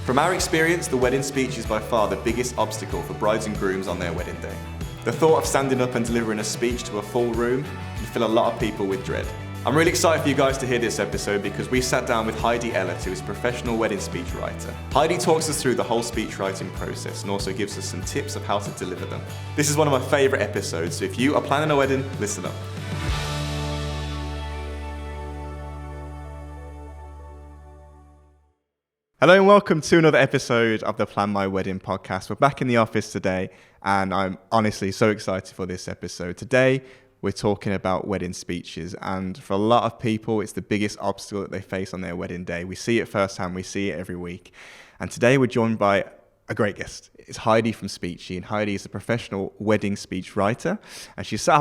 From our experience, the wedding speech is by far the biggest obstacle for brides and grooms on their wedding day. The thought of standing up and delivering a speech to a full room can fill a lot of people with dread. I'm really excited for you guys to hear this episode because we sat down with Heidi, who is a professional wedding speech writer. Heidi talks us through the whole speech writing process and also gives us some tips of how to deliver them. This is one of my favourite episodes, so if you are planning a wedding, listen up. Hello and welcome to another episode of the Plan My Wedding podcast. We're back in the office today and I'm honestly so excited for this episode. Today we're talking about wedding speeches, and for a lot of people it's the biggest obstacle that they face on their wedding day. We see it firsthand, we see it every week. And today we're joined by a great guest. It's Heidi from Speechy, and Heidi is a professional wedding speech writer, and she's sat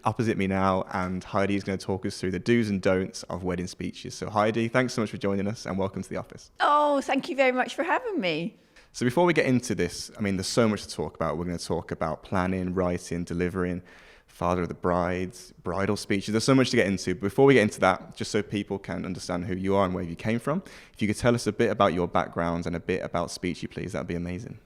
opposite me now, and Heidi is going to talk us through the do's and don'ts of wedding speeches. So Heidi, thanks so much for joining us and welcome to the office. Oh, thank you very much for having me. So before we get into this, I mean, there's so much to talk about. We're going to talk about planning, writing, delivering, father of the brides, bridal speeches. There's so much to get into. Before we get into that, just so people can understand who you are and where you came from, if you could tell us a bit about your background and a bit about Speechy, please, that'd be amazing.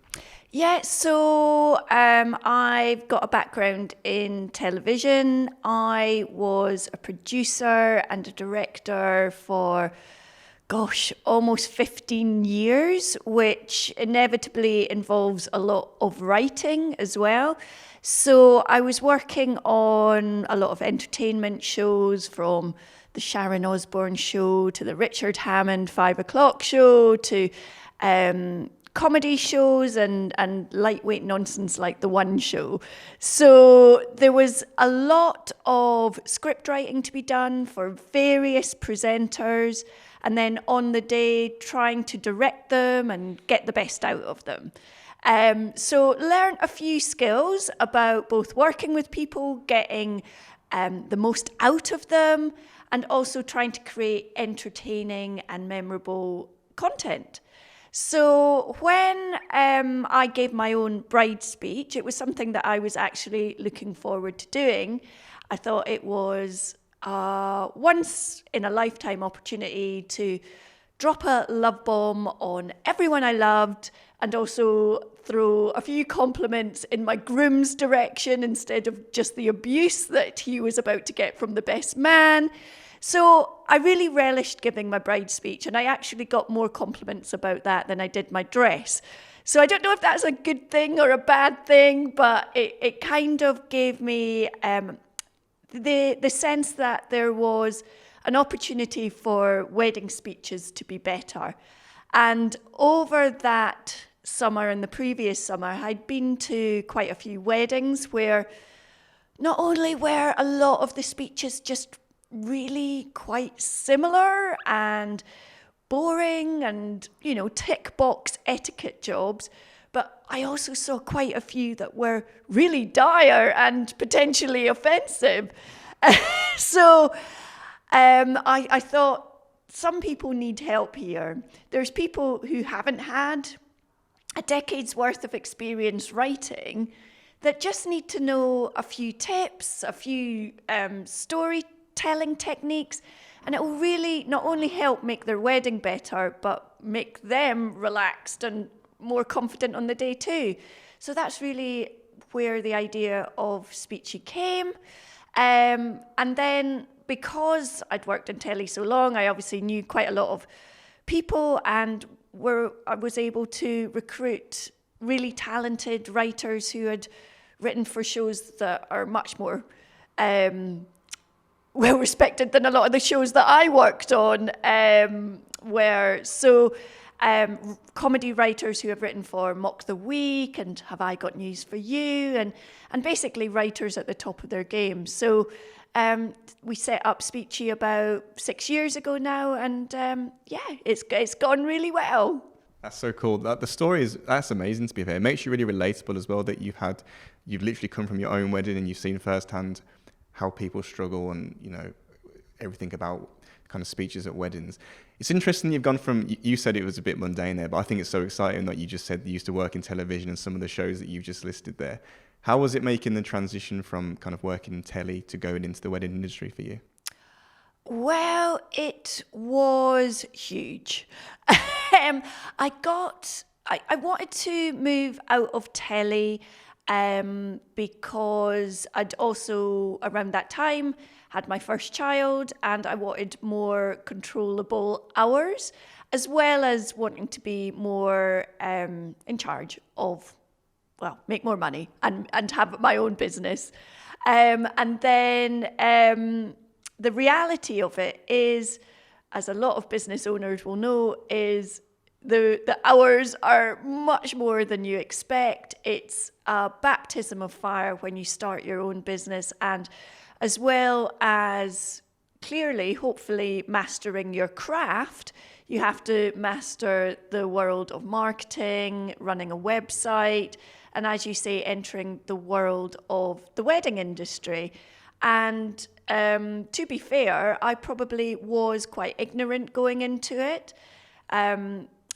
Yeah, so I've got a background in television. I was a producer and a director for almost 15 years, which inevitably involves a lot of writing as well. So I was working on a lot of entertainment shows, from the Sharon Osbourne show to the Richard Hammond 5 o'clock show to comedy shows and lightweight nonsense like the One Show. So there was a lot of script writing to be done for various presenters, and then on the day trying to direct them and get the best out of them. So learned a few skills about both working with people, getting the most out of them, and also trying to create entertaining and memorable content. So when I gave my own bride speech, it was something that I was actually looking forward to doing. I thought it was once in a lifetime opportunity to drop a love bomb on everyone I loved, and also throw a few compliments in my groom's direction instead of just the abuse that he was about to get from the best man. So I really relished giving my bride speech, and I actually got more compliments about that than I did my dress. So I don't know if that's a good thing or a bad thing, but it kind of gave me the sense that there was an opportunity for wedding speeches to be better. And over that summer and the previous summer, I'd been to quite a few weddings where not only were a lot of the speeches just really quite similar and boring and, tick box etiquette jobs, but I also saw quite a few that were really dire and potentially offensive. So I thought, some people need help here. There's people who haven't had a decade's worth of experience writing that just need to know a few tips, a few storytelling techniques, and it will really not only help make their wedding better, but make them relaxed and more confident on the day too. So that's really where the idea of Speechy came. And then because I'd worked in telly so long, I obviously knew quite a lot of people, and I was able to recruit really talented writers who had written for shows that are much more well respected than a lot of the shows that I worked on were. So comedy writers who have written for Mock the Week and Have I Got News for You, and basically writers at the top of their game. So we set up Speechy about 6 years ago now, and it's gone really well. That's so cool. The story that's amazing, to be fair. It makes you really relatable as well, that you've literally come from your own wedding and you've seen firsthand how people struggle and, everything about kind of speeches at weddings. It's interesting you've gone from, you said it was a bit mundane there, but I think it's so exciting that you just said you used to work in television and some of the shows that you've just listed there. How was it making the transition from kind of working in telly to going into the wedding industry for you? Well, it was huge. I wanted to move out of telly because I'd also, around that time, had my first child, and I wanted more controllable hours, as well as wanting to be more in charge of, well, make more money and have my own business. And then the reality of it is, as a lot of business owners will know, is the hours are much more than you expect. It's a baptism of fire when you start your own business, and as well as clearly, hopefully, mastering your craft, you have to master the world of marketing, running a website, and as you say, entering the world of the wedding industry. And to be fair, I probably was quite ignorant going into it.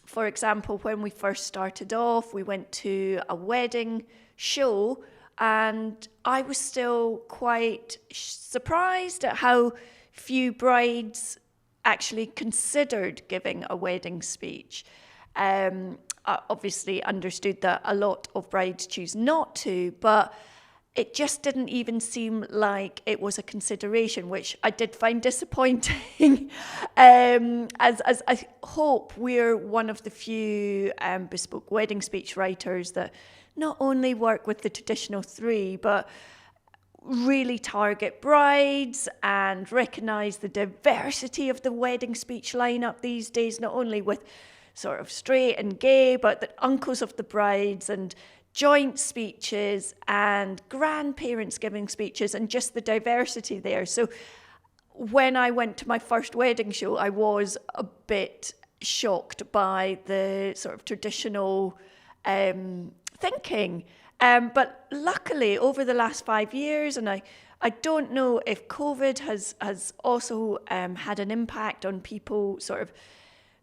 For example, when we first started off, we went to a wedding show, and I was still quite surprised at how few brides actually considered giving a wedding speech. I obviously understood that a lot of brides choose not to, but it just didn't even seem like it was a consideration, which I did find disappointing. As I hope we're one of the few bespoke wedding speech writers that not only work with the traditional three, but really target brides and recognise the diversity of the wedding speech lineup these days, not only with sort of straight and gay, but the uncles of the brides and joint speeches and grandparents giving speeches, and just the diversity there. So when I went to my first wedding show, I was a bit shocked by the sort of traditional thinking. But luckily, over the last 5 years, and I don't know if COVID has also had an impact on people sort of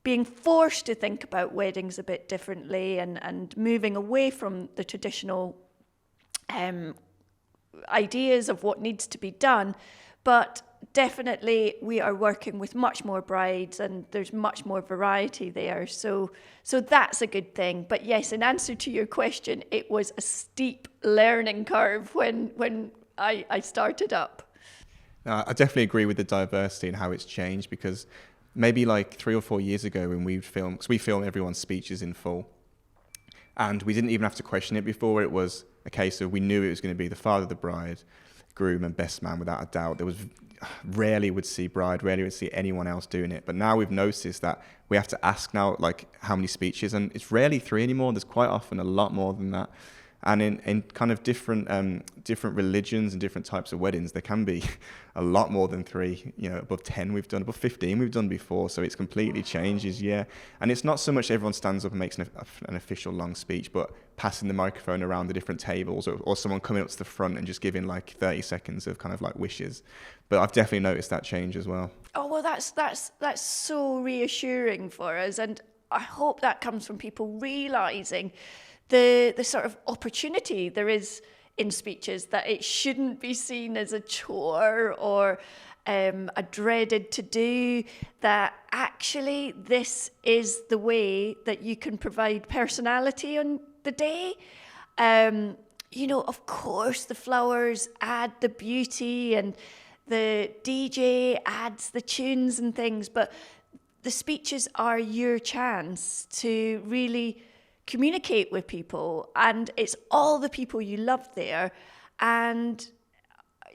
being forced to think about weddings a bit differently and moving away from the traditional ideas of what needs to be done. But definitely we are working with much more brides, and there's much more variety there. So that's a good thing. But yes, in answer to your question, it was a steep learning curve when I started up. I definitely agree with the diversity and how it's changed, because maybe like 3 or 4 years ago when we filmed, because we film everyone's speeches in full, and we didn't even have to question it before. It was a case of, we knew it was going to be the father of the bride, groom and best man without a doubt. There was rarely would see bride, rarely would see anyone else doing it. But now we've noticed that we have to ask now, like, how many speeches, and it's rarely 3 anymore. There's quite often a lot more than that. And in kind of different religions and different types of weddings, there can be a lot more than 3, above 10 we've done, above 15 we've done before. So it's completely changes, yeah. And it's not so much everyone stands up and makes an official long speech, but passing the microphone around the different tables, or someone coming up to the front and just giving like 30 seconds of kind of like wishes. But I've definitely noticed that change as well. Oh, well, that's so reassuring for us. And I hope that comes from people realising the sort of opportunity there is in speeches, that it shouldn't be seen as a chore or a dreaded to do, that actually this is the way that you can provide personality on the day. Of course, the flowers add the beauty and the DJ adds the tunes and things, but the speeches are your chance to really communicate with people, and it's all the people you love there. And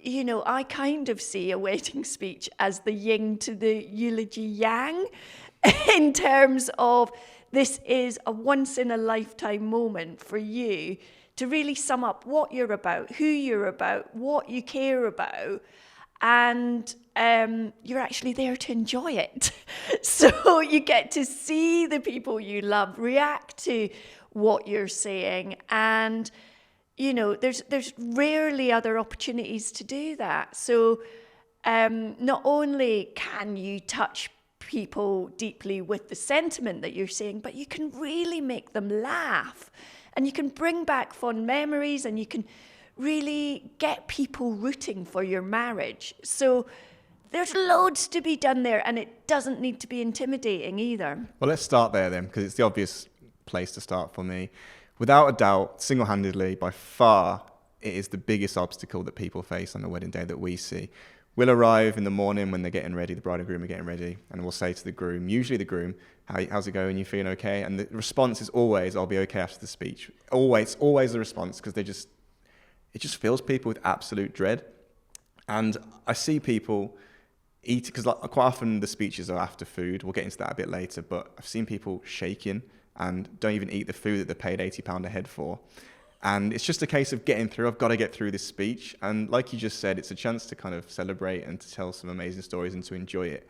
I kind of see a wedding speech as the yin to the eulogy yang, in terms of, this is a once in a lifetime moment for you to really sum up what you're about, who you're about, what you care about, and you're actually there to enjoy it. So you get to see the people you love react to what you're saying, and there's rarely other opportunities to do that. So not only can you touch people deeply with the sentiment that you're saying, but you can really make them laugh, and you can bring back fond memories, and you can really get people rooting for your marriage. So there's loads to be done there, and it doesn't need to be intimidating either. Well, let's start there then, because it's the obvious place to start for me. Without a doubt, single-handedly, by far, it is the biggest obstacle that people face on the wedding day that we see. We'll arrive in the morning when they're getting ready, the bride and groom are getting ready, and we'll say to the groom, usually the groom, how's it going? You feeling okay? And the response is always, I'll be okay after the speech. Always the response, because it just fills people with absolute dread. And I see people eat, because quite often the speeches are after food. We'll get into that a bit later, but I've seen people shaking and don't even eat the food that they paid £80 a head for. And it's just a case of getting through. I've got to get through this speech. And like you just said, it's a chance to kind of celebrate and to tell some amazing stories and to enjoy it.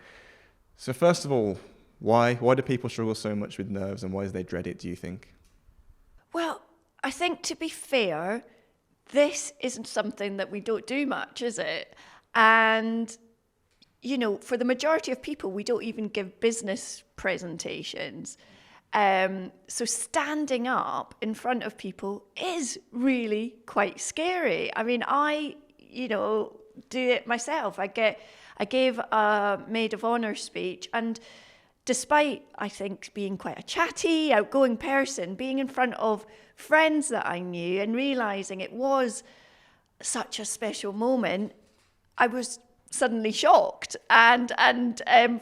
So first of all, why do people struggle so much with nerves, and why do they dread it, do you think? Well, I think, to be fair, this isn't something that we don't do much, is it? And, for the majority of people, we don't even give business presentations. So standing up in front of people is really quite scary. I mean, I do it myself. I gave a maid of honor speech, and despite, I think, being quite a chatty, outgoing person, being in front of friends that I knew and realizing it was such a special moment, I was suddenly shocked and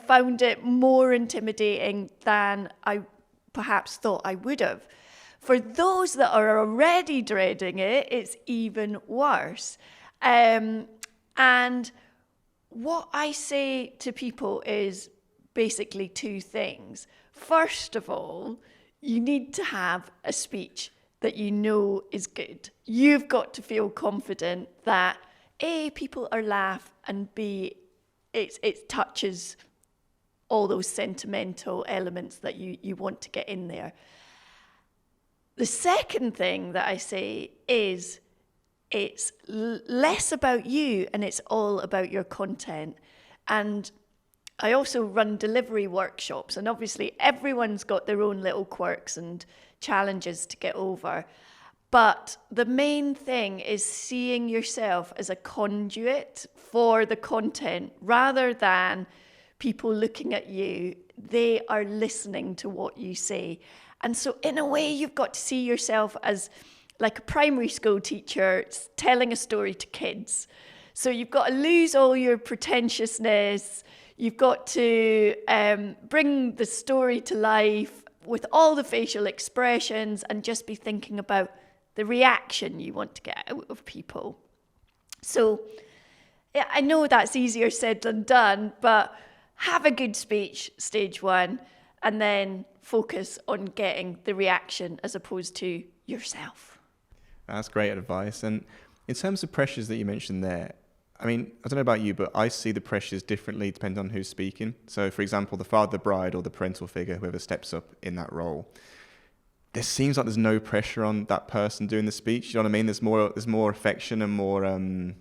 found it more intimidating than I perhaps thought I would have. For those that are already dreading it, it's even worse. And what I say to people is basically two things. First of all, you need to have a speech that you know is good. You've got to feel confident that A, people are laugh, and B, it touches all those sentimental elements that you want to get in there. The second thing that I say is it's less about you and it's all about your content. And I also run delivery workshops, and obviously everyone's got their own little quirks and challenges to get over. But the main thing is seeing yourself as a conduit for the content rather than people looking at you. They are listening to what you say. And so in a way, you've got to see yourself as like a primary school teacher telling a story to kids. So you've got to lose all your pretentiousness. You've got to bring the story to life with all the facial expressions and just be thinking about the reaction you want to get out of people. So yeah, I know that's easier said than done, but have a good speech, stage one, and then focus on getting the reaction as opposed to yourself. That's great advice. And in terms of pressures that you mentioned there, I mean, I don't know about you, but I see the pressures differently depending on who's speaking. So, for example, the father of the bride or the parental figure, whoever steps up in that role, there seems like there's no pressure on that person doing the speech. You know what I mean? There's more affection and more, I don't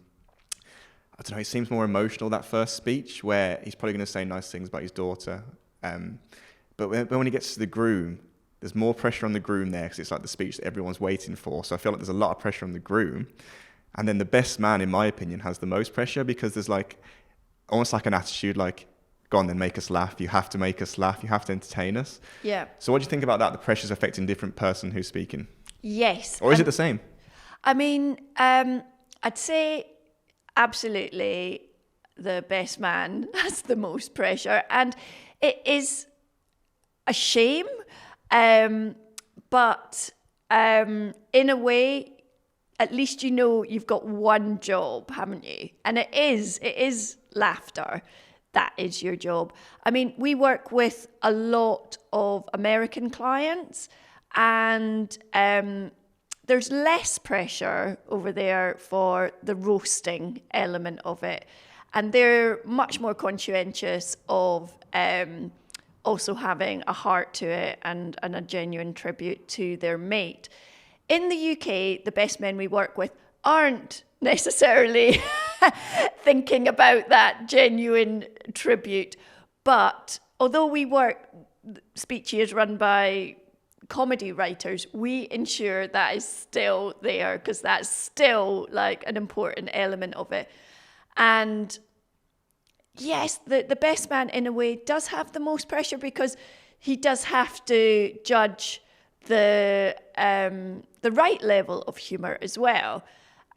know, it seems more emotional, that first speech, where he's probably going to say nice things about his daughter. But when he gets to the groom, there's more pressure on the groom there because it's like the speech that everyone's waiting for. So I feel like there's a lot of pressure on the groom. And then the best man, in my opinion, has the most pressure because there's like almost like an attitude like, go on then, make us laugh. You have to make us laugh. You have to entertain us. Yeah. So what do you think about that? The pressure's affecting different person who's speaking? Yes. Or is it the same? I mean, I'd say absolutely the best man has the most pressure. And it is a shame. But in a way, at least you know you've got one job, haven't you? And it is laughter. That is your job. I mean, we work with a lot of American clients, and there's less pressure over there for the roasting element of it. And they're much more conscientious of also having a heart to it and a genuine tribute to their mate. In the UK, the best men we work with aren't necessarily thinking about that genuine tribute. But although Speechy is run by comedy writers, we ensure that is still there because that's still like an important element of it. And yes, the best man in a way does have the most pressure because he does have to judge the right level of humour as well.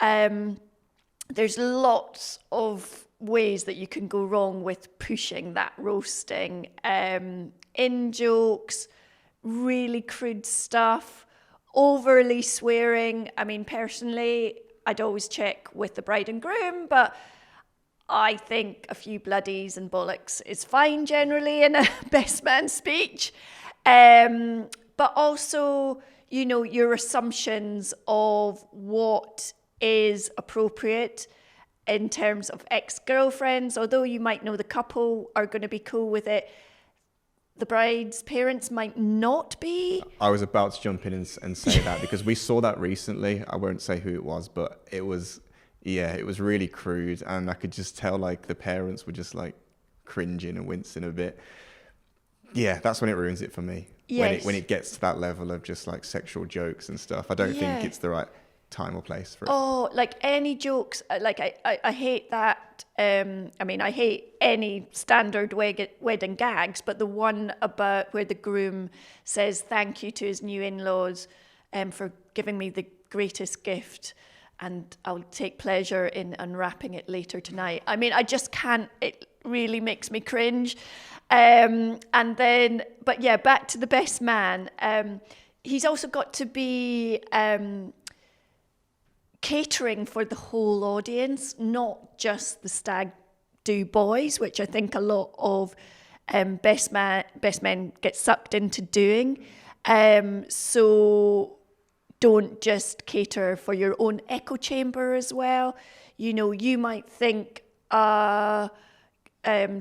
There's lots of ways that you can go wrong with pushing that roasting. In jokes, really crude stuff, overly swearing. I mean, personally, I'd always check with the bride and groom, but I think a few bloodies and bollocks is fine generally in a best man speech. But also, you know, your assumptions of what is appropriate in terms of ex-girlfriends, although you might know the couple are going to be cool with it, the bride's parents might not be. I was about to jump in and say that because we saw that recently. I won't say who it was, but it was really crude, and I could just tell like the parents were just like cringing and wincing a bit. Yeah, that's when it ruins it for me. Yes. When it gets to that level of just like sexual jokes and stuff. I don't think it's the right time or place for it. Oh, like any jokes, like I hate that. I mean, I hate any standard wedding gags, but the one about where the groom says thank you to his new in-laws for giving me the greatest gift, and I'll take pleasure in unwrapping it later tonight. I mean, I just can't, it really makes me cringe. And then, but yeah, back to the best man. He's also got to be catering for the whole audience, not just the stag do boys, which I think a lot of best men get sucked into doing. So don't just cater for your own echo chamber as well. You know, you might think a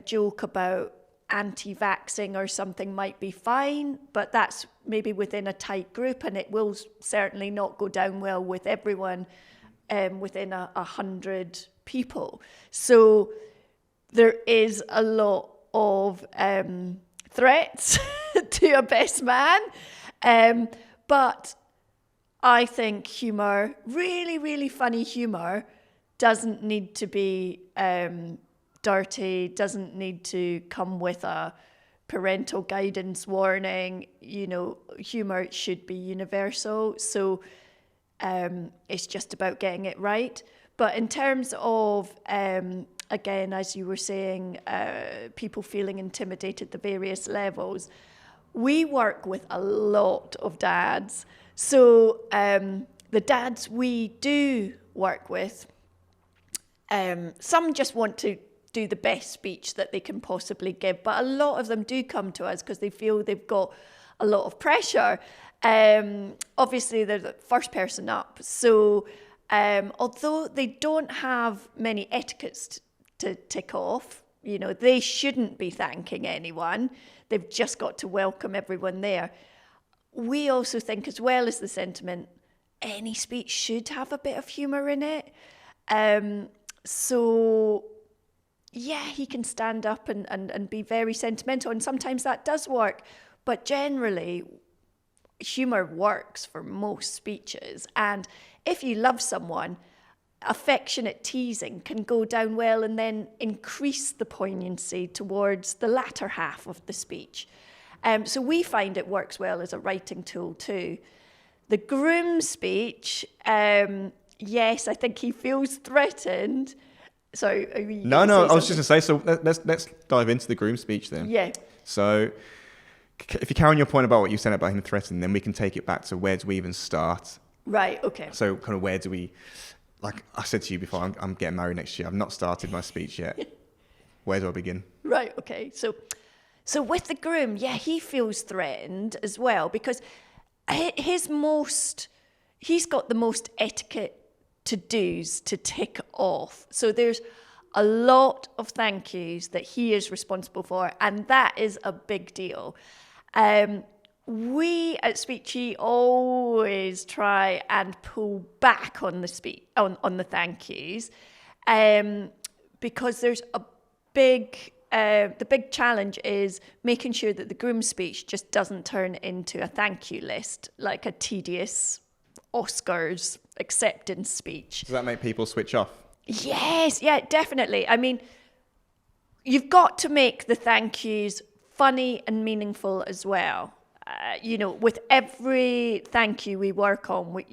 joke about anti-vaxxing or something might be fine, but that's maybe within a tight group, and it will certainly not go down well with everyone within 100 people. So there is a lot of threats to a best man, but I think humour, really, really funny humour, doesn't need to be dirty, doesn't need to come with a parental guidance warning. You know, humour should be universal. So it's just about getting it right. But in terms of, again, as you were saying, people feeling intimidated at the various levels, we work with a lot of dads. So the dads we do work with, some just want to do the best speech that they can possibly give, but a lot of them do come to us because they feel they've got a lot of pressure. Obviously, they're the first person up. So although they don't have many etiquettes to tick off, you know, they shouldn't be thanking anyone. They've just got to welcome everyone there. We also think, as well as the sentiment, any speech should have a bit of humour in it. So, yeah, he can stand up and be very sentimental, and sometimes that does work. But generally, humour works for most speeches. And if you love someone, affectionate teasing can go down well and then increase the poignancy towards the latter half of the speech. So we find it works well as a writing tool too. The groom speech, yes, I think he feels threatened. So no, I was just gonna say. So let's dive into the groom speech then. Yeah. So if you carry on your point about what you said about him threatening, then we can take it back to where do we even start? Right. Okay. So kind of where do we? Like I said to you before, I'm getting married next year. I've not started my speech yet. Where do I begin? Right. Okay. So with the groom, yeah, he feels threatened as well because he's got the most etiquette to-dos to tick off. So there's a lot of thank yous that he is responsible for, and that is a big deal. We at Speechy always try and pull back on the on the thank yous, because there's a big the big challenge is making sure that the groom speech just doesn't turn into a thank you list, like a tedious Oscars acceptance speech. Does that make people switch off? Yes, yeah, definitely. I mean, you've got to make the thank yous funny and meaningful as well. With every thank you we work on, we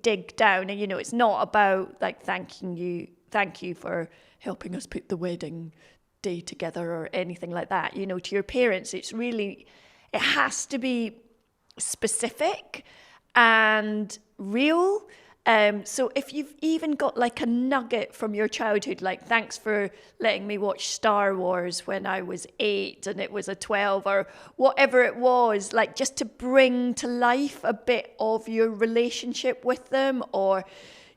dig down, and, it's not about like thank you for helping us put the wedding day together or anything like that. To your parents, it has to be specific and real. So if you've even got like a nugget from your childhood, like thanks for letting me watch Star Wars when I was 8 and it was a 12, or whatever it was, like just to bring to life a bit of your relationship with them, or,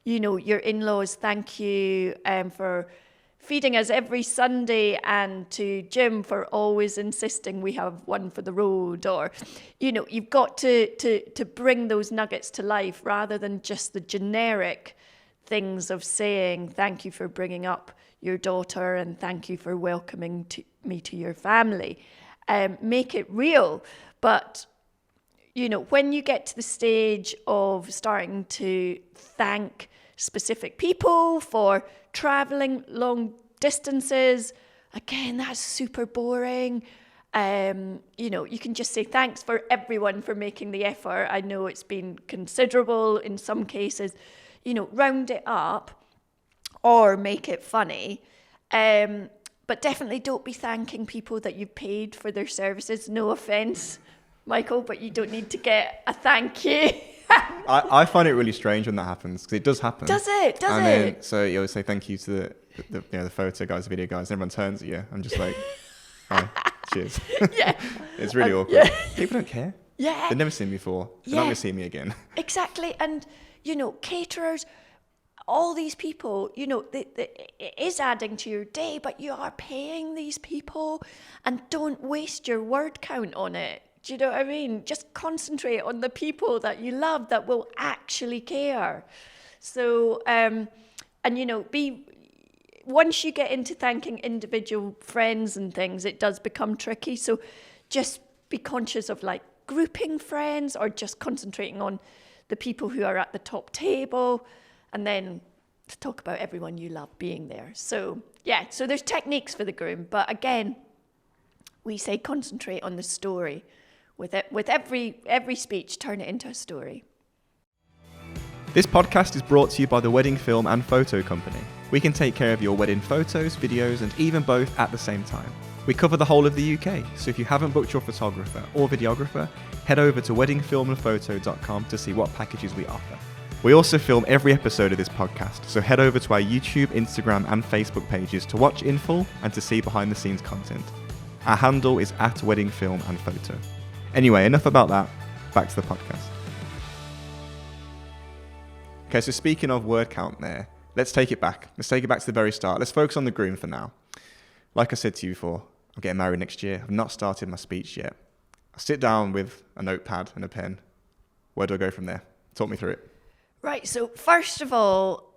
your in-laws, thank you for feeding us every Sunday, and to Jim for always insisting we have one for the road, or, you've got to bring those nuggets to life rather than just the generic things of saying thank you for bringing up your daughter and thank you for welcoming me to your family. Make it real. But, when you get to the stage of starting to thank specific people for traveling long distances, again, that's super boring. You can just say thanks for everyone for making the effort. I know it's been considerable in some cases. Round it up or make it funny. But definitely don't be thanking people that you've paid for their services. No offense, Michael, but you don't need to get a thank you. I find it really strange when that happens, because it does happen. Does it? Then, so you always say thank you to the photo guys, the video guys, and everyone turns at you. I'm just like, oh, cheers. Yeah. It's really awkward. Yeah. People don't care. Yeah. They've never seen me before. They're not going to see me again. Exactly. And, caterers, all these people, it is adding to your day, but you are paying these people, and don't waste your word count on it. Do you know what I mean? Just concentrate on the people that you love that will actually care. So, once you get into thanking individual friends and things, it does become tricky. So just be conscious of like grouping friends, or just concentrating on the people who are at the top table, and then to talk about everyone you love being there. So so there's techniques for the groom, but again, we say concentrate on the story. With every speech, turn it into a story. This podcast is brought to you by the Wedding Film and Photo Company. We can take care of your wedding photos, videos, and even both at the same time. We cover the whole of the UK, so if you haven't booked your photographer or videographer, head over to weddingfilmandphoto.com to see what packages we offer. We also film every episode of this podcast, so head over to our YouTube, Instagram, and Facebook pages to watch in full and to see behind the scenes content. Our handle is @weddingfilmandphoto. Anyway, enough about that. Back to the podcast. Okay, so speaking of word count there, let's take it back. Let's take it back to the very start. Let's focus on the groom for now. Like I said to you before, I'm getting married next year. I've not started my speech yet. I sit down with a notepad and a pen. Where do I go from there? Talk me through it. Right, so first of all,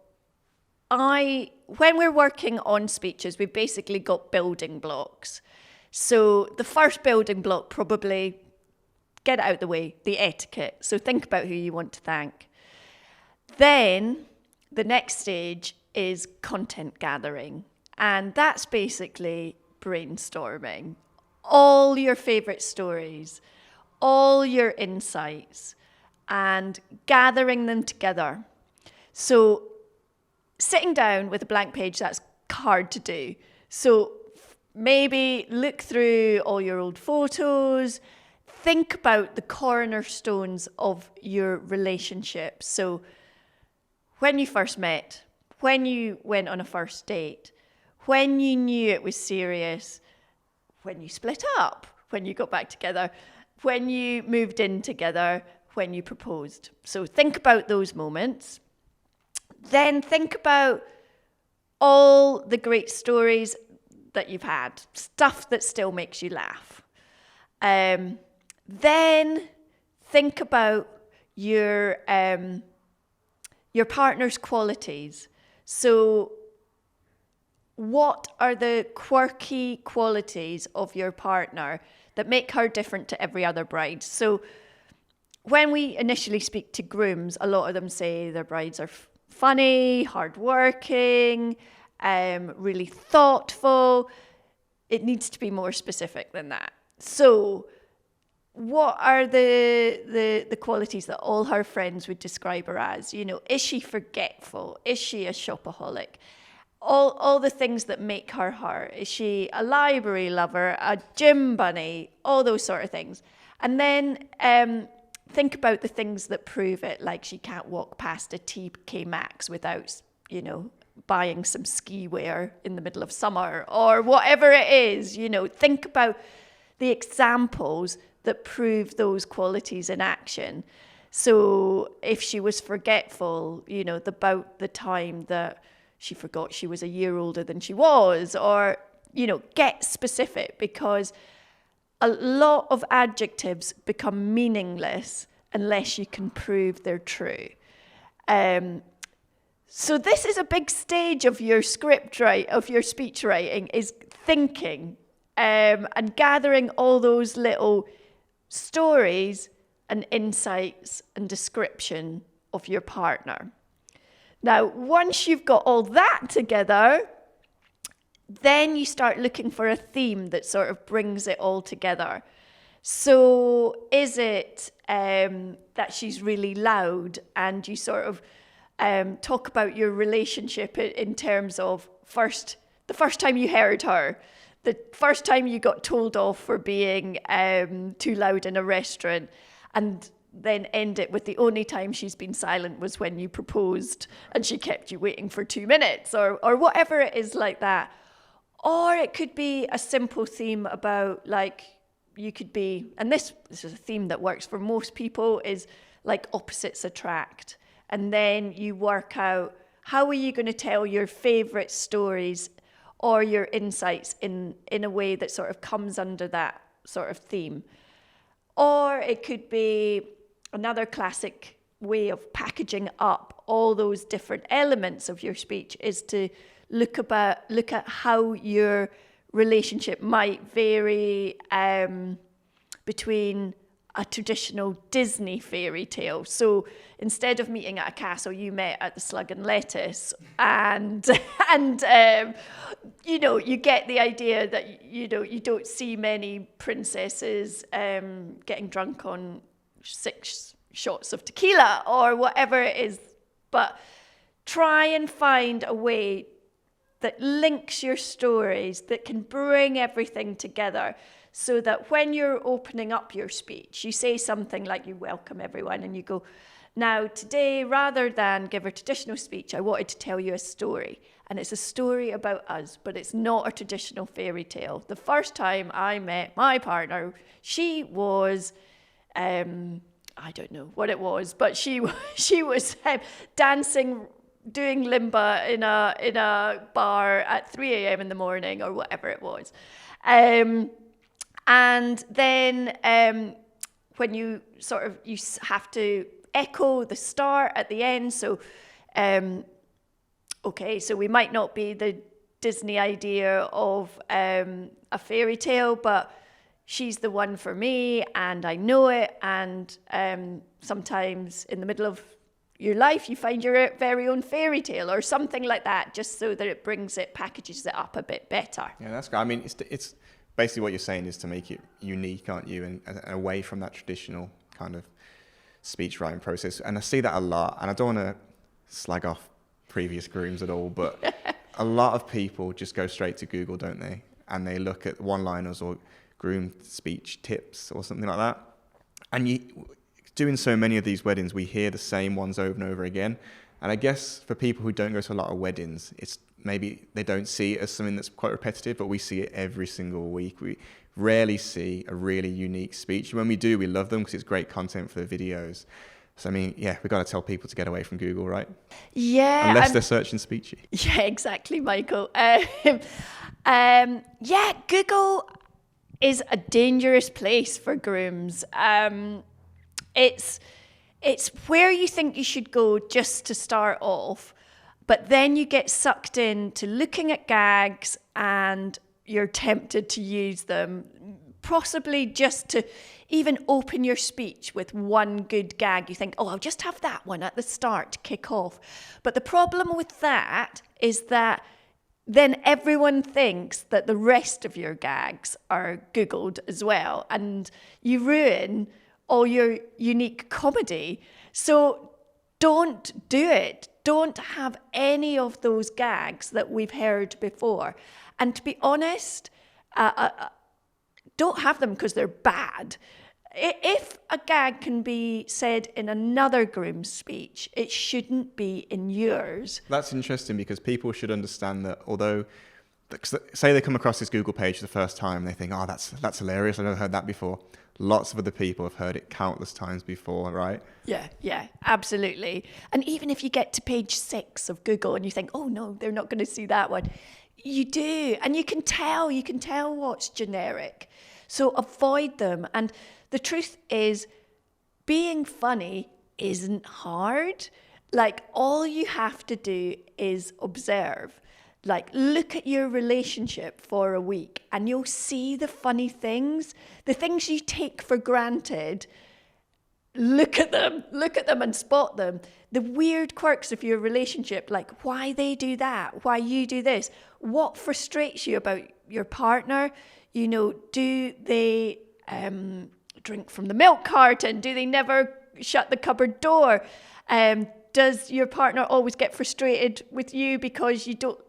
when we're working on speeches, we've basically got building blocks. So the first building block, probably get it out of the way, the etiquette. So think about who you want to thank. Then the next stage is content gathering. And that's basically brainstorming. All your favourite stories, all your insights, and gathering them together. So sitting down with a blank page, that's hard to do. So maybe look through all your old photos, think about the cornerstones of your relationship. So when you first met, when you went on a first date, when you knew it was serious, when you split up, when you got back together, when you moved in together, when you proposed. So think about those moments. Then think about all the great stories that you've had, stuff that still makes you laugh. Then think about your partner's qualities. So what are the quirky qualities of your partner that make her different to every other bride? So when we initially speak to grooms, a lot of them say their brides are funny, hardworking, really thoughtful. it needs to be more specific than that. So what are the qualities that all her friends would describe her as? You know, is she forgetful? Is she a shopaholic? All the things that make her her. Is she a library lover, a gym bunny, all those sort of things? And then think about the things that prove it, like she can't walk past a TK Maxx without, you know, buying some ski wear in the middle of summer or whatever it is. You know, think about the examples that prove those qualities in action. So if she was forgetful, you know, about the time that she forgot she was a year older than she was, or, you know, get specific, because a lot of adjectives become meaningless unless you can prove they're true. So this is a big stage of your of your speech writing, is thinking and gathering all those little stories and insights and description of your partner. Now, once you've got all that together, then you start looking for a theme that sort of brings it all together. So is it that she's really loud, and you sort of talk about your relationship in terms of the first time you heard her, the first time you got told off for being too loud in a restaurant, and then end it with the only time she's been silent was when you proposed and she kept you waiting for 2 minutes, or whatever it is like that. Or it could be a simple theme about, like, you could be, and this is a theme that works for most people, is like opposites attract. And then you work out, how are you going to tell your favorite stories or your insights in a way that sort of comes under that sort of theme. Or it could be another classic way of packaging up all those different elements of your speech, is to look at how your relationship might vary between a traditional Disney fairy tale. So instead of meeting at a castle, you met at the Slug and Lettuce, and you know, you get the idea that, you know, you don't see many princesses getting drunk on 6 shots of tequila or whatever it is. But try and find a way that links your stories, that can bring everything together, so that when you're opening up your speech, you say something like, you welcome everyone, and you go, now today, rather than give a traditional speech, I wanted to tell you a story. And it's a story about us, but it's not a traditional fairy tale. The first time I met my partner, she was, I don't know what it was, but she was dancing, doing limba in a bar at 3 a.m. in the morning, or whatever it was. And then when you have to echo the start at the end. So, okay, so we might not be the Disney idea of a fairy tale, but she's the one for me, and I know it. And sometimes in the middle of your life, you find your very own fairy tale or something like that, just so that it packages it up a bit better. Yeah, that's good. I mean, it's basically what you're saying is to make it unique, aren't you? And away from that traditional kind of speech writing process. And I see that a lot, and I don't want to slag off previous grooms at all, but a lot of people just go straight to Google, don't they? And they look at one-liners or groom speech tips or something like that. And doing so many of these weddings, we hear the same ones over and over again. And I guess for people who don't go to a lot of weddings, it's maybe they don't see it as something that's quite repetitive, but we see it every single week. We rarely see a really unique speech. When we do, we love them because it's great content for the videos. So, I mean, yeah, we've got to tell people to get away from Google, right? Yeah. Unless they're searching Speechy. Yeah, exactly, Michael. Yeah, Google is a dangerous place for grooms. It's where you think you should go just to start off, but then you get sucked into looking at gags and you're tempted to use them, possibly just to even open your speech with one good gag. You think, oh, I'll just have that one at the start to kick off. But the problem with that is that then everyone thinks that the rest of your gags are Googled as well, and you ruin all your unique comedy. So don't do it. Don't have any of those gags that we've heard before. And to be honest, don't have them because they're bad. If a gag can be said in another groom speech, it shouldn't be in yours. That's interesting because people should understand that although, say they come across this Google page for the first time and they think, oh, that's hilarious, I've never heard that before. Lots of other people have heard it countless times before, right? Yeah, absolutely. And even if you get to page 6 of Google and you think, oh no, they're not going to see that one, you do. And you can tell what's generic. So avoid them. And the truth is, being funny isn't hard. Like, all you have to do is observe. Like, look at your relationship for a week and you'll see the funny things, the things you take for granted. Look at them and spot them. The weird quirks of your relationship, like why they do that, why you do this, what frustrates you about your partner. You know, do they drink from the milk carton? Do they never shut the cupboard door? Does your partner always get frustrated with you because you don't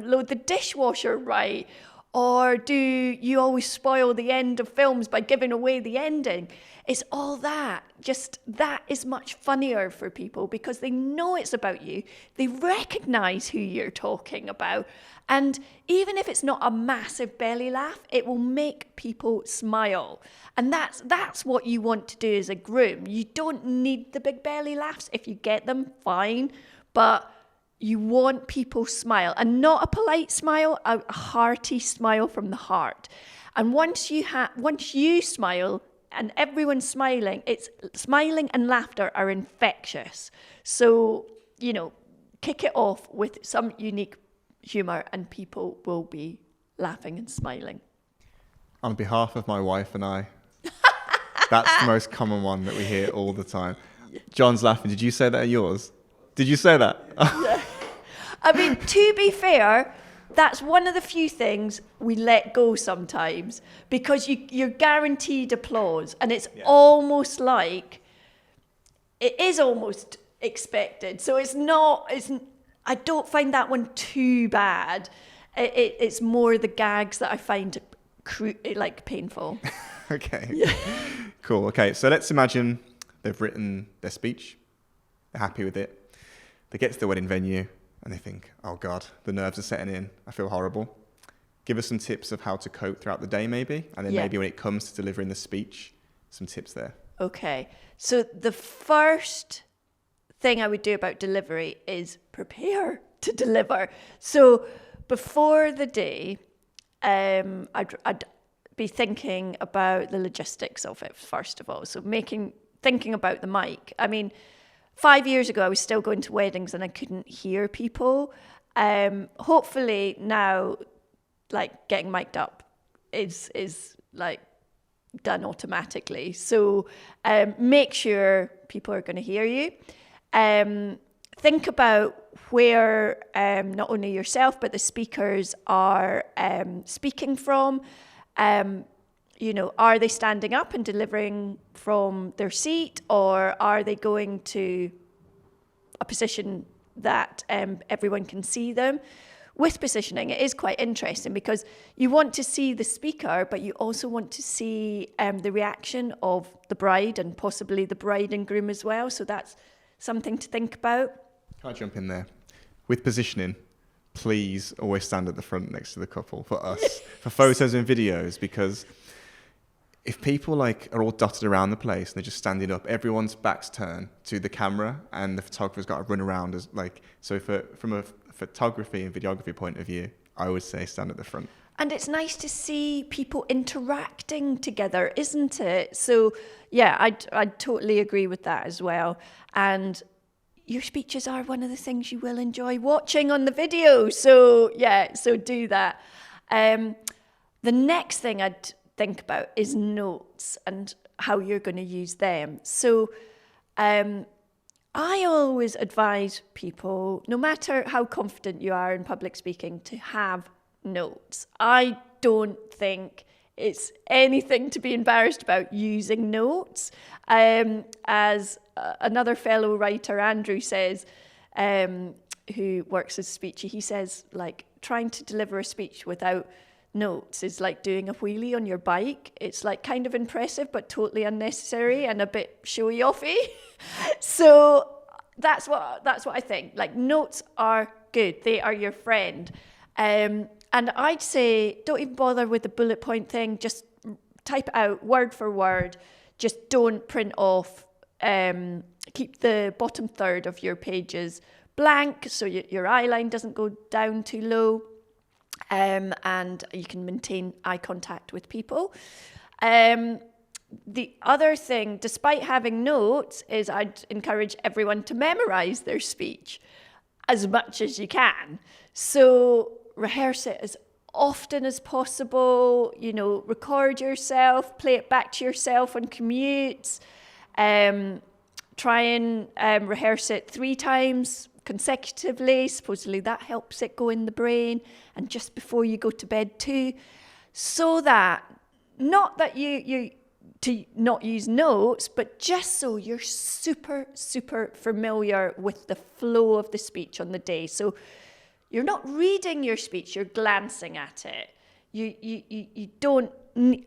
load the dishwasher right? Or do you always spoil the end of films by giving away the ending? It's all that. Just that is much funnier for people because they know it's about you. They recognize who you're talking about. And even if it's not a massive belly laugh, it will make people smile. And that's what you want to do as a groom. You don't need the big belly laughs. If you get them, fine. But you want people smile, and not a polite smile, a hearty smile from the heart. And once you smile and everyone's smiling, it's smiling and laughter are infectious. So, you know, kick it off with some unique humor and people will be laughing and smiling. On behalf of my wife and I, that's the most common one that we hear all the time. John's laughing. Did you say that at yours? Did you say that? Yeah. I mean, to be fair, that's one of the few things we let go sometimes because you're guaranteed applause, and it's almost like it is almost expected. So I don't find that one too bad. It's more the gags that I find like painful. Okay. Yeah. Cool. Okay. So let's imagine they've written their speech. They're happy with it. They get to the wedding venue and they think, oh God, the nerves are setting in. I feel horrible. Give us some tips of how to cope throughout the day maybe. And then maybe when it comes to delivering the speech, some tips there. Okay. So the first thing I would do about delivery is prepare to deliver. So before the day, I'd be thinking about the logistics of it first of all. So thinking about the mic. I mean, 5 years ago, I was still going to weddings and I couldn't hear people. Hopefully now, like, getting mic'd up is like done automatically. So make sure people are going to hear you. Think about where not only yourself but the speakers are speaking from. You know, are they standing up and delivering from their seat, or are they going to a position that everyone can see them? With positioning, it is quite interesting because you want to see the speaker, but you also want to see the reaction of the bride and possibly the bride and groom as well. So that's something to think about. Can I jump in there? With positioning, please always stand at the front next to the couple for us, for photos and videos, because if people like are all dotted around the place and they're just standing up, everyone's back's turned to the camera and the photographer's got to run around as like, so from a photography and videography point of view, I would say stand at the front. And it's nice to see people interacting together, isn't it? So yeah, I'd totally agree with that as well. And your speeches are one of the things you will enjoy watching on the video. So yeah, so do that. The next thing I'd think about is notes and how you're going to use them. So a I always advise people, no matter how confident you are in public speaking, to have notes. I don't think it's anything to be embarrassed about using notes. As another fellow writer, Andrew, says, who works as Speechy, he says, like, trying to deliver a speech without notes is like doing a wheelie on your bike. It's like kind of impressive, but totally unnecessary and a bit showy-offy. So that's what I think. Like, notes are good. They are your friend. And I'd say don't even bother with the bullet point thing. Just type it out word for word. Just don't print off. Keep the bottom third of your pages blank so your eye line doesn't go down too low. And you can maintain eye contact with people. The other thing, despite having notes, is I'd encourage everyone to memorize their speech as much as you can. So rehearse it as often as possible, record yourself, play it back to yourself on commutes, try and rehearse it 3 times consecutively. Supposedly that helps it go in the brain, and just before you go to bed too, so that not that you to not use notes, but just so you're super familiar with the flow of the speech on the day. So you're not reading your speech, you're glancing at it. You don't.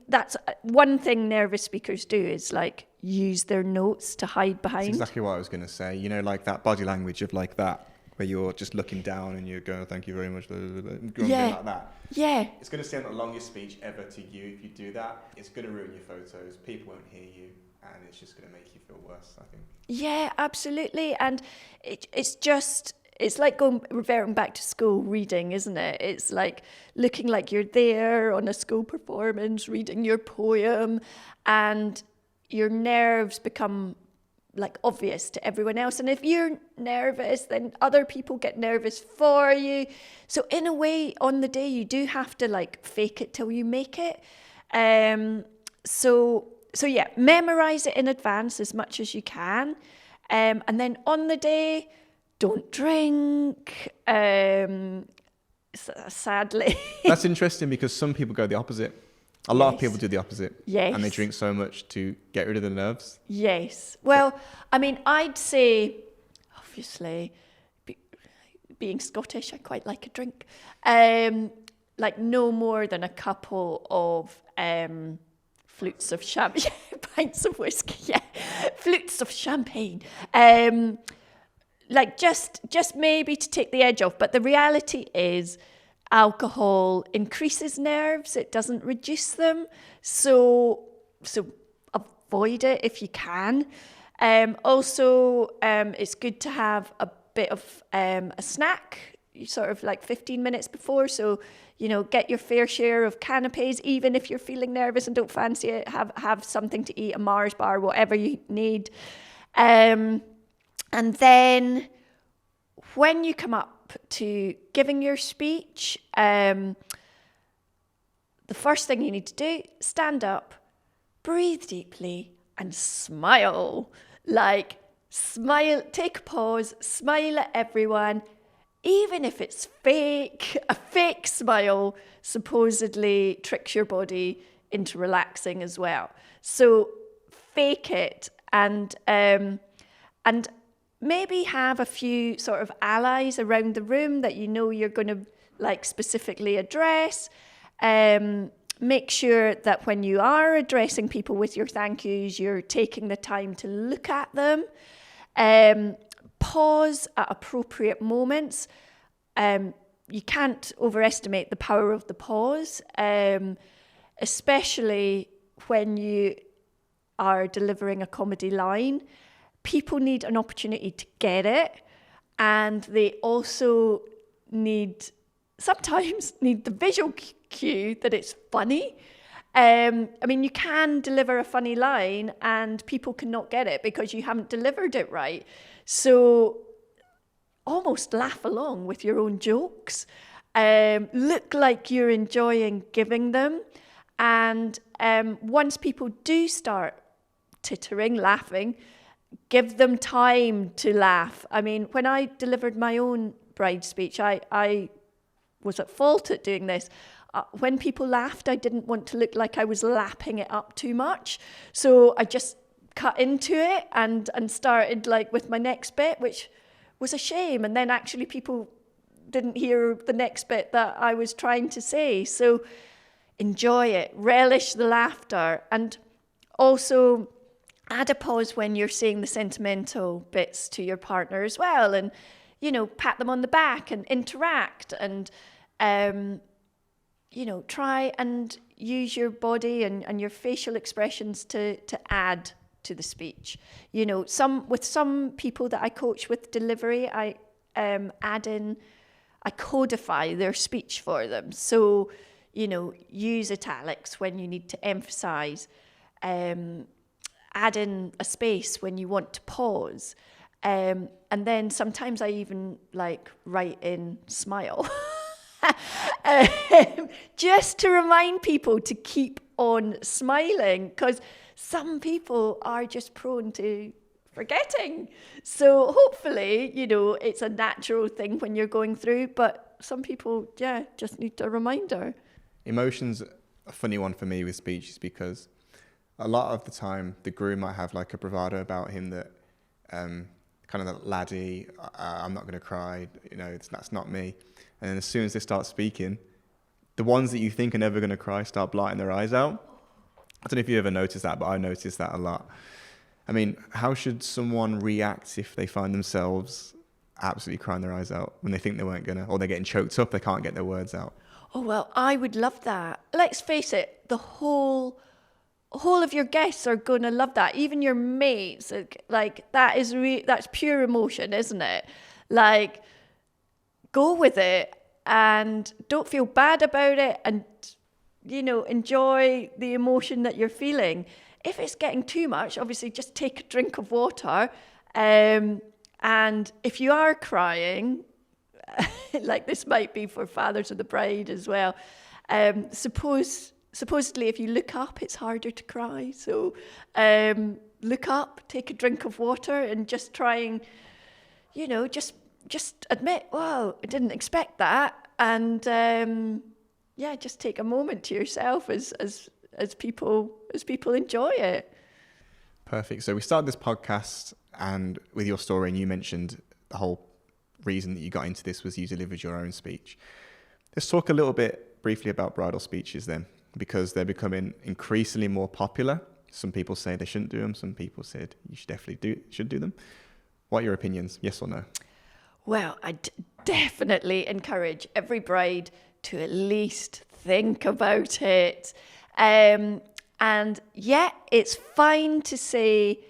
That's one thing nervous speakers do, is like use their notes to hide behind. That's exactly what I was going to say. Like that body language of like that, where you're just looking down and you're going, "Thank you very much," like that. Yeah. It's going to sound the longest speech ever to you if you do that. It's going to ruin your photos. People won't hear you, and it's just going to make you feel worse, I think. Yeah, absolutely. And it's like reverting back to school reading, isn't it? It's like looking like you're there on a school performance, reading your poem, and your nerves become like obvious to everyone else. And if you're nervous, then other people get nervous for you. So in a way, on the day, you do have to like fake it till you make it. So yeah, memorize it in advance as much as you can. And then on the day, don't drink, sadly. That's interesting, because some people go the opposite. A lot of people do the opposite. Yes. And they drink so much to get rid of the nerves. Yes. Well, I mean, I'd say, obviously, being Scottish, I quite like a drink. Like no more than a couple of flutes of champagne, pints of whiskey, flutes of champagne. Like just maybe to take the edge off. But the reality is, alcohol increases nerves, it doesn't reduce them. So avoid it if you can. Also, it's good to have a bit of a snack, sort of like 15 minutes before. So, get your fair share of canapes, even if you're feeling nervous and don't fancy it. Have something to eat, a Mars bar, whatever you need. And then when you come up to giving your speech, the first thing you need to do, stand up, breathe deeply, and smile. Like, smile, take a pause, smile at everyone, even if it's fake. A fake smile supposedly tricks your body into relaxing as well. So fake it, and maybe have a few sort of allies around the room that you're going to like specifically address. Make sure that when you are addressing people with your thank yous, you're taking the time to look at them. Pause at appropriate moments. You can't overestimate the power of the pause, especially when you are delivering a comedy line. People need an opportunity to get it, and they also sometimes need the visual cue that it's funny. I mean, you can deliver a funny line and people cannot get it because you haven't delivered it right. So almost laugh along with your own jokes. Look like you're enjoying giving them. And once people do start tittering, laughing, give them time to laugh. I mean, when I delivered my own bride speech, I was at fault at doing this. When people laughed, I didn't want to look like I was lapping it up too much. So I just cut into it and started like with my next bit, which was a shame. And then actually people didn't hear the next bit that I was trying to say. So enjoy it, relish the laughter, and also add a pause when you're saying the sentimental bits to your partner as well, and, you know, pat them on the back and interact, and, you know, try and use your body and your facial expressions to add to the speech. You know, with some people that I coach with delivery, I codify their speech for them. So, you know, use italics when you need to emphasize, add in a space when you want to pause. And then sometimes I even like write in smile. Just to remind people to keep on smiling, because some people are just prone to forgetting. So hopefully, you know, it's a natural thing when you're going through, but some people, yeah, just need a reminder. Emotion's a funny one for me with speeches, because a lot of the time the groom might have like a bravado about him that kind of that laddie, I'm not going to cry, you know, that's not me. And then as soon as they start speaking, the ones that you think are never going to cry start blighting their eyes out. I don't know if you ever noticed that, but I noticed that a lot. I mean, how should someone react if they find themselves absolutely crying their eyes out when they think they weren't going to, or they're getting choked up, they can't get their words out? Oh, well, I would love that. Let's face it, the whole of your guests are going to love that. Even your mates, like that's pure emotion, isn't it? Like, go with it and don't feel bad about it, and, you know, enjoy the emotion that you're feeling. If it's getting too much, obviously just take a drink of water. And if you are crying, like this might be for fathers of the bride as well, supposedly if you look up, it's harder to cry. So look up, take a drink of water, and just try and, you know, just admit, wow, I didn't expect that. And yeah, just take a moment to yourself as people enjoy it. Perfect. So we started this podcast and with your story, and you mentioned the whole reason that you got into this was you delivered your own speech. Let's talk a little bit briefly about bridal speeches then, because they're becoming increasingly more popular. Some people say they shouldn't do them. Some people said you should definitely should do them. What are your opinions? Yes or no? Well, I definitely encourage every bride to at least think about it. And yeah, it's fine to say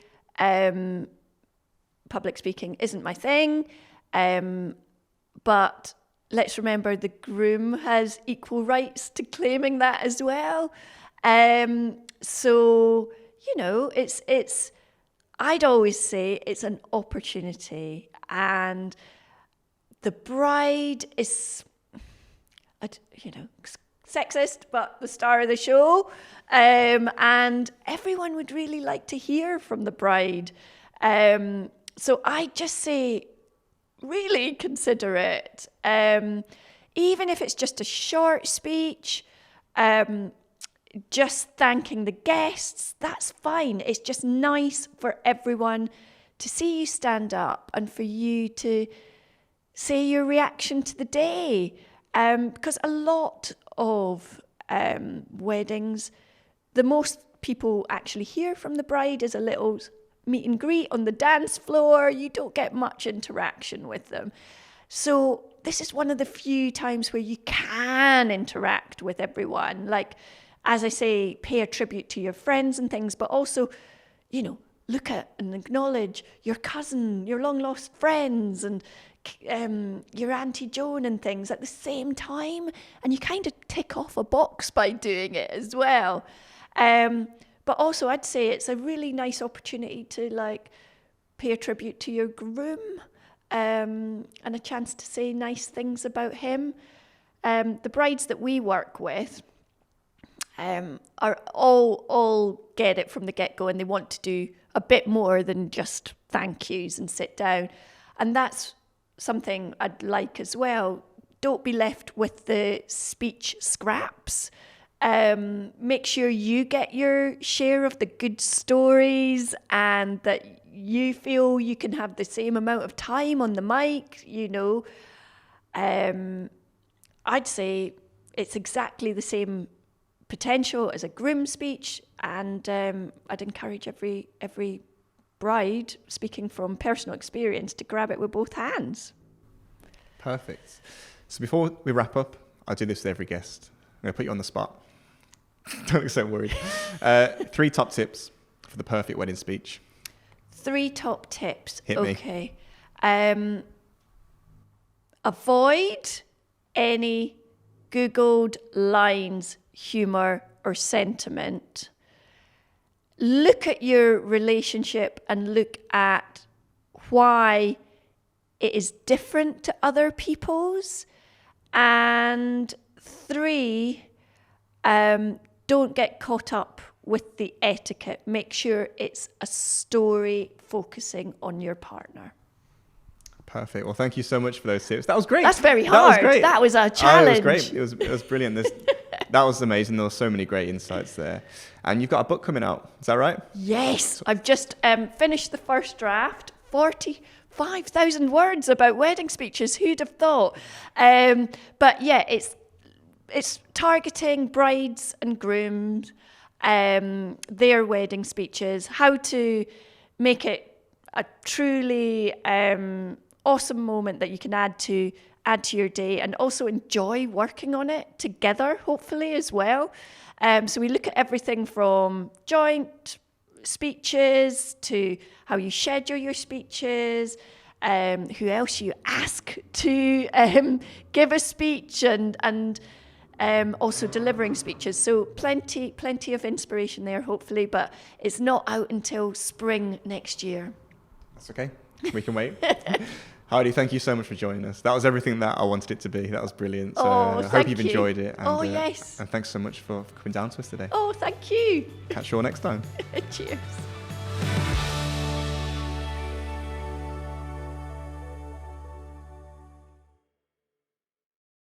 public speaking isn't my thing. But let's remember the groom has equal rights to claiming that as well. So, you know, I'd always say it's an opportunity, and the bride is, you know, sexist, but the star of the show. And everyone would really like to hear from the bride. So I just say, really consider it. Even if it's just a short speech, just thanking the guests, that's fine. It's just nice for everyone to see you stand up and for you to say your reaction to the day. Because a lot of weddings, the most people actually hear from the bride is a little meet and greet on the dance floor. You don't get much interaction with them. So this is one of the few times where you can interact with everyone. Like, as I say, pay a tribute to your friends and things, but also, you know, look at and acknowledge your cousin, your long lost friends, and your Auntie Joan and things at the same time. And you kind of tick off a box by doing it as well. But also I'd say it's a really nice opportunity to like pay a tribute to your groom, and a chance to say nice things about him. The brides that we work with are all get it from the get-go, and they want to do a bit more than just thank yous and sit down. And that's something I'd like as well. Don't be left with the speech scraps. Make sure you get your share of the good stories and that you feel you can have the same amount of time on the mic, I'd say it's exactly the same potential as a groom speech, and I'd encourage every bride, speaking from personal experience, to grab it with both hands. Perfect. So before we wrap up, I do this with every guest. I'm going to put you on the spot. Don't get so worried. 3 top tips for the perfect wedding speech. 3 top tips. Hit me. Okay. Avoid any Googled lines, humour or sentiment. Look at your relationship and look at why it is different to other people's. And 3, don't get caught up with the etiquette. Make sure it's a story focusing on your partner. Perfect. Well, thank you so much for those tips. That was great. That's very hard. That was great. That was a challenge. Oh, it was great. It was brilliant. That was amazing. There were so many great insights there. And you've got a book coming out. Is that right? Yes. I've just finished the first draft. 45,000 words about wedding speeches. Who'd have thought? But yeah, it's targeting brides and grooms, their wedding speeches, how to make it a truly awesome moment that you can add to your day, and also enjoy working on it together, hopefully, as well. So we look at everything from joint speeches to how you schedule your speeches, who else you ask to give a speech, and also delivering speeches. So plenty of inspiration there, hopefully, but it's not out until spring next year. That's okay. We can wait. Heidi, thank you so much for joining us. That was everything that I wanted it to be. That was brilliant. So I hope you've enjoyed it. And, yes. And thanks so much for coming down to us today. Oh, thank you. Catch you all next time. Cheers.